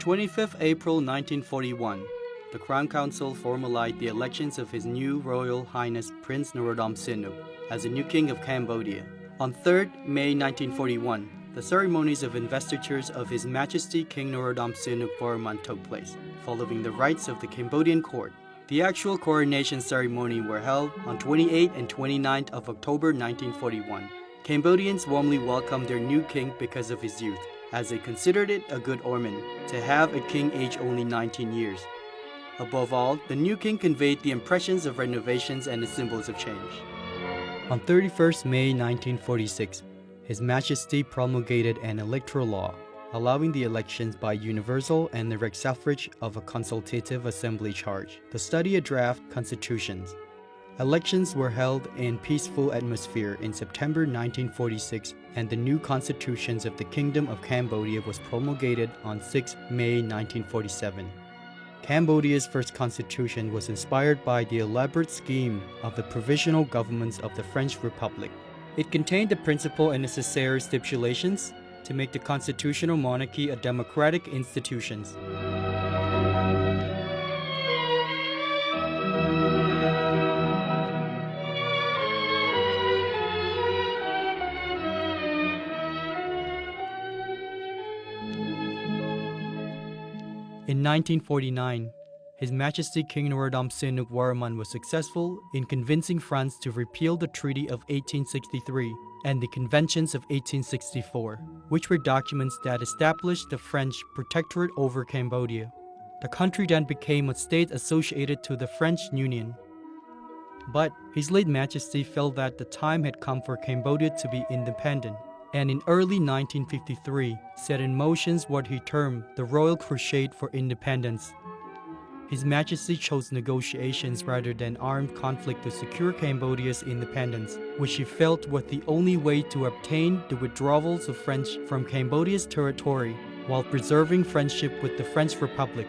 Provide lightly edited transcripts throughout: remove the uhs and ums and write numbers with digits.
25th April 1941, the Crown Council formalized the elections of His new Royal Highness Prince Norodom Sihanouk as the new King of Cambodia. On 3rd May 1941, the ceremonies of investitures of His Majesty King Norodom Sihanouk Boroman took place, following the rites of the Cambodian court. The actual coronation ceremony were held on 28th and 29th of October 1941. Cambodians warmly welcomed their new king because of his youth, as they considered it a good omen to have a king aged only 19 years. Above all, the new king conveyed the impressions of renovations and the symbols of change. On 31st May 1946, His Majesty promulgated an electoral law, allowing the elections by universal and direct suffrage of a consultative assembly charge to study a draft constitutions. Elections were held in peaceful atmosphere in September 1946, and the new constitutions of the Kingdom of Cambodia was promulgated on 6 May 1947. Cambodia's first constitution was inspired by the elaborate scheme of the provisional governments of the French Republic. It contained the principal and necessary stipulations to make the constitutional monarchy a democratic institution. In 1949, His Majesty King Norodom Sihanouk Boroman was successful in convincing France to repeal the Treaty of 1863 and the Conventions of 1864, which were documents that established the French protectorate over Cambodia. The country then became a state associated to the French Union. But His late Majesty felt that the time had come for Cambodia to be independent, and in early 1953 set in motion what he termed the Royal Crusade for Independence. His Majesty chose negotiations rather than armed conflict to secure Cambodia's independence, which he felt was the only way to obtain the withdrawals of French from Cambodia's territory while preserving friendship with the French Republic.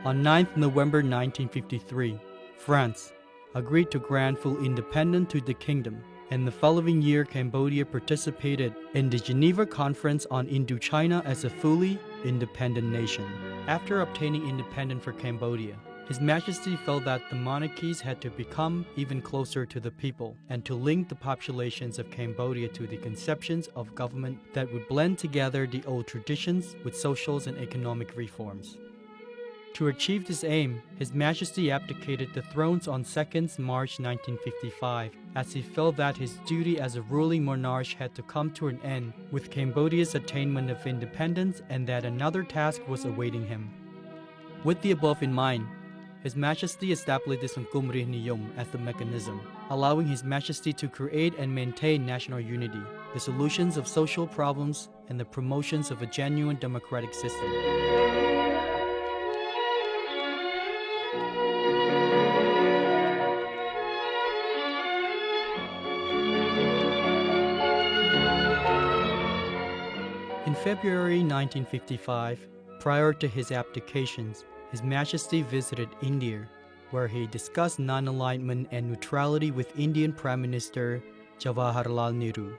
On 9th November 1953, France agreed to grant full independence to the kingdom, and the following year Cambodia participated in the Geneva Conference on Indochina as a fully independent nation. After obtaining independence for Cambodia, His Majesty felt that the monarchies had to become even closer to the people and to link the populations of Cambodia to the conceptions of government that would blend together the old traditions with social and economic reforms. To achieve this aim, His Majesty abdicated the thrones on 2nd March 1955, as he felt that his duty as a ruling monarch had to come to an end with Cambodia's attainment of independence and that another task was awaiting him. With the above in mind, His Majesty established the Sangkum Rih Niyom as the mechanism, allowing His Majesty to create and maintain national unity, the solutions of social problems, and the promotions of a genuine democratic system. In February 1955, prior to his abdications, His Majesty visited India, where he discussed non-alignment and neutrality with Indian Prime Minister Jawaharlal Nehru.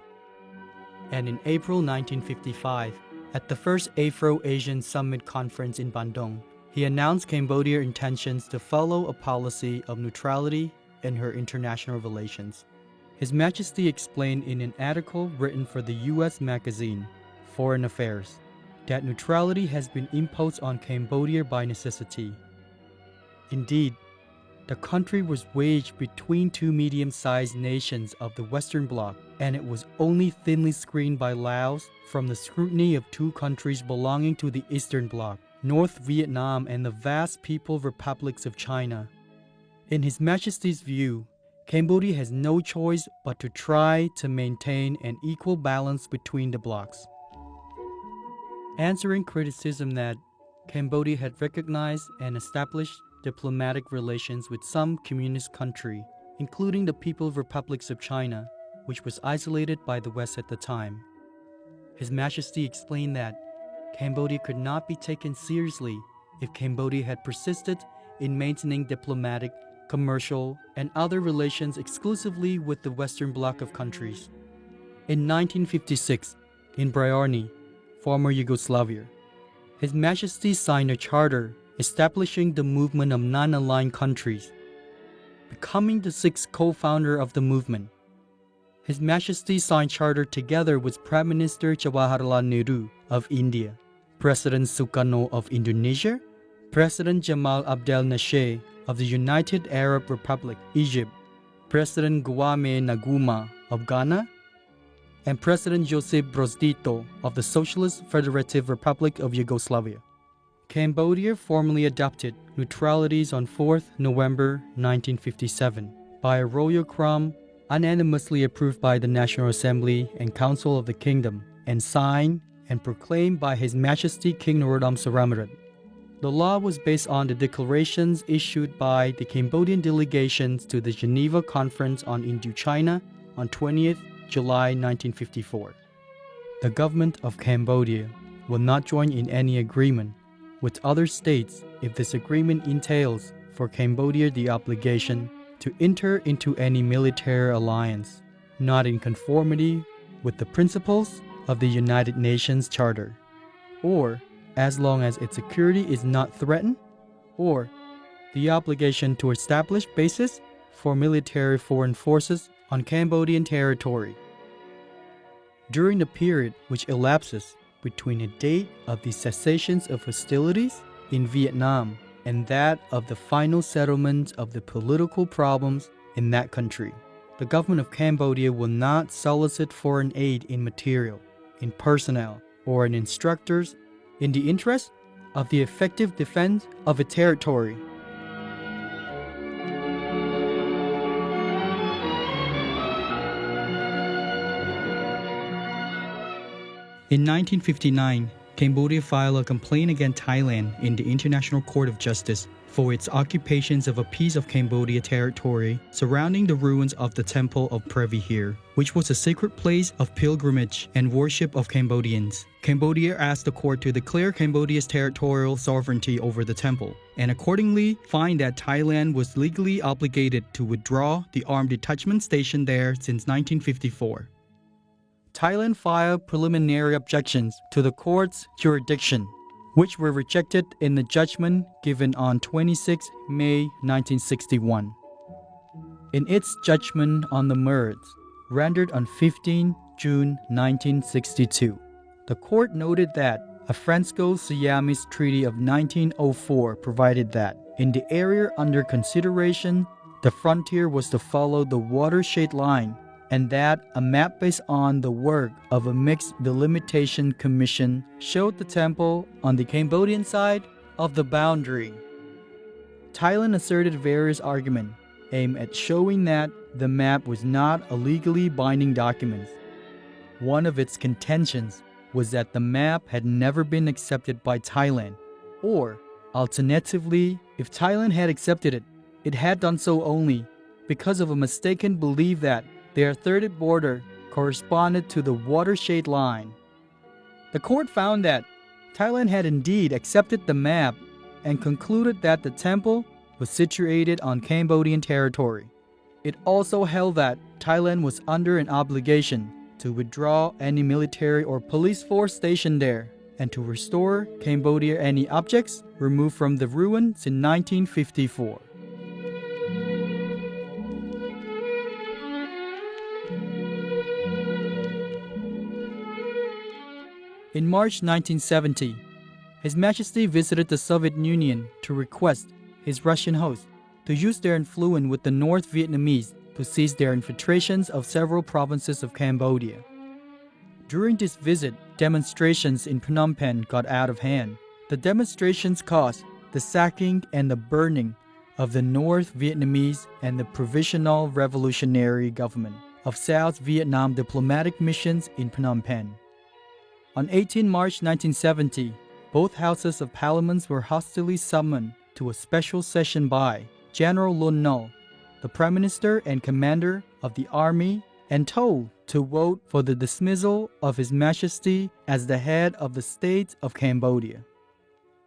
And in April 1955, at the first Afro-Asian Summit Conference in Bandung, he announced Cambodia's intentions to follow a policy of neutrality in her international relations. His Majesty explained in an article written for the U.S. magazine Foreign Affairs that neutrality has been imposed on Cambodia by necessity. Indeed, the country was wedged between two medium-sized nations of the Western Bloc, and it was only thinly screened by Laos from the scrutiny of two countries belonging to the Eastern Bloc, North Vietnam and the vast People's Republics of China. In His Majesty's view, Cambodia has no choice but to try to maintain an equal balance between the blocs. Answering criticism that Cambodia had recognized and established diplomatic relations with some communist country, including the People's Republics of China, which was isolated by the West at the time. His Majesty explained that Cambodia could not be taken seriously if Cambodia had persisted in maintaining diplomatic, commercial, and other relations exclusively with the Western Bloc of countries. In 1956, in Brioani, former Yugoslavia, His Majesty signed a charter establishing the movement of non-aligned countries, becoming the sixth co-founder of the movement. His Majesty signed charter together with Prime Minister Jawaharlal Nehru of India, President Sukarno of Indonesia, President Jamal Abdel Nasser of the United Arab Republic, Egypt, President Kwame Nkrumah of Ghana, and President Joseph Broz Tito of the Socialist Federative Republic of Yugoslavia. Cambodia formally adopted neutralities on 4th November 1957 by a royal crown unanimously approved by the National Assembly and Council of the Kingdom and signed and proclaimed by His Majesty King Norodom Sihanouk. The law was based on the declarations issued by the Cambodian delegations to the Geneva Conference on Indochina on 20th July 1954. The government of Cambodia will not join in any agreement with other states if this agreement entails for Cambodia the obligation to enter into any military alliance, not in conformity with the principles of the United Nations Charter, or as long as its security is not threatened, or the obligation to establish bases for military foreign forces on Cambodian territory. During the period which elapses between the date of the cessations of hostilities in Vietnam and that of the final settlement of the political problems in that country, the government of Cambodia will not solicit foreign aid in material, in personnel, or in instructors in the interest of the effective defense of its territory. In 1959, Cambodia filed a complaint against Thailand in the International Court of Justice for its occupations of a piece of Cambodia territory surrounding the ruins of the Temple of Previhir, which was a sacred place of pilgrimage and worship of Cambodians. Cambodia asked the court to declare Cambodia's territorial sovereignty over the temple, and accordingly find that Thailand was legally obligated to withdraw the armed detachment stationed there since 1954. Thailand filed preliminary objections to the court's jurisdiction, which were rejected in the judgment given on 26 May 1961. In its judgment on the merits, rendered on 15 June 1962, the court noted that a Franco-Siamese Treaty of 1904 provided that, in the area under consideration, the frontier was to follow the watershed line, and that a map based on the work of a mixed delimitation commission showed the temple on the Cambodian side of the boundary. Thailand asserted various arguments aimed at showing that the map was not a legally binding document. One of its contentions was that the map had never been accepted by Thailand, or, alternatively, if Thailand had accepted it, it had done so only because of a mistaken belief that their third border corresponded to the watershed line. The court found that Thailand had indeed accepted the map and concluded that the temple was situated on Cambodian territory. It also held that Thailand was under an obligation to withdraw any military or police force stationed there and to restore Cambodia any objects removed from the ruins in 1954. In March 1970, His Majesty visited the Soviet Union to request his Russian host to use their influence with the North Vietnamese to seize their infiltrations of several provinces of Cambodia. During this visit, demonstrations in Phnom Penh got out of hand. The demonstrations caused the sacking and the burning of the North Vietnamese and the Provisional Revolutionary Government of South Vietnam diplomatic missions in Phnom Penh. On 18 March 1970, both houses of parliament were hastily summoned to a special session by General Lon Nol, the Prime Minister and Commander of the Army, and told to vote for the dismissal of His Majesty as the head of the state of Cambodia.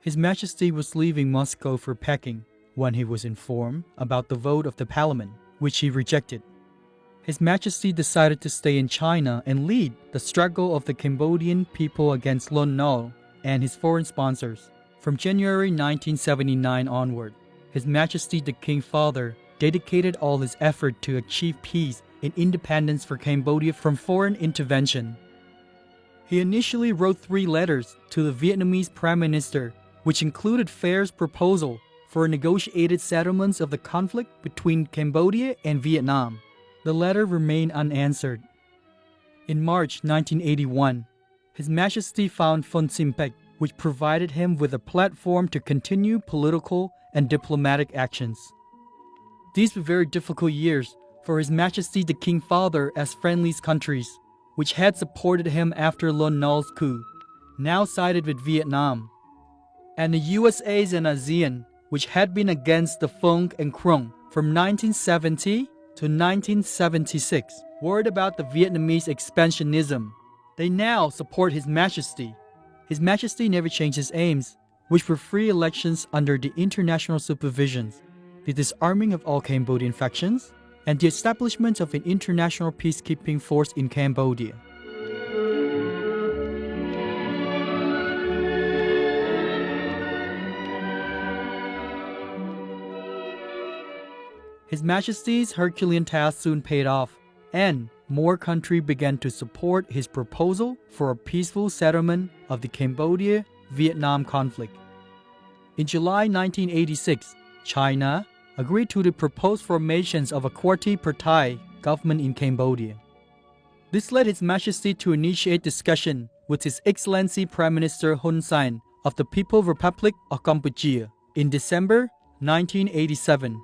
His Majesty was leaving Moscow for Peking when he was informed about the vote of the parliament, which he rejected. His Majesty decided to stay in China and lead the struggle of the Cambodian people against Lon Nol and his foreign sponsors. From January 1979 onward, His Majesty the King Father dedicated all his effort to achieve peace and independence for Cambodia from foreign intervention. He initially wrote 3 letters to the Vietnamese Prime Minister, which included Phair's proposal for a negotiated settlement of the conflict between Cambodia and Vietnam. The letter remained unanswered. In March 1981, His Majesty found Phon Simpek, which provided him with a platform to continue political and diplomatic actions. These were very difficult years for His Majesty the King Father as friendly countries, which had supported him after Lon Nol's coup, now sided with Vietnam, and the USAs and ASEAN, which had been against the Phong and Krong from 1970 to 1976, worried about the Vietnamese expansionism. They now support His Majesty. His Majesty never changed his aims, which were free elections under the international supervision, the disarming of all Cambodian factions, and the establishment of an international peacekeeping force in Cambodia. His Majesty's Herculean task soon paid off, and more countries began to support his proposal for a peaceful settlement of the Cambodia-Vietnam conflict. In July 1986, China agreed to the proposed formations of a quadripartite government in Cambodia. This led His Majesty to initiate discussion with His Excellency Prime Minister Hun Sen of the People's Republic of Cambodia in December 1987.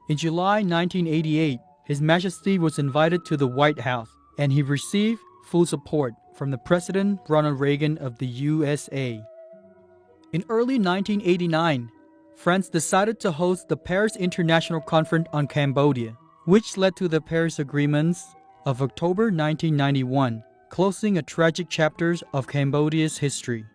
In July 1988, His Majesty was invited to the White House, and he received full support from the President Ronald Reagan of the USA. In early 1989, France decided to host the Paris International Conference on Cambodia, which led to the Paris Agreements of October 1991, closing a tragic chapter of Cambodia's history.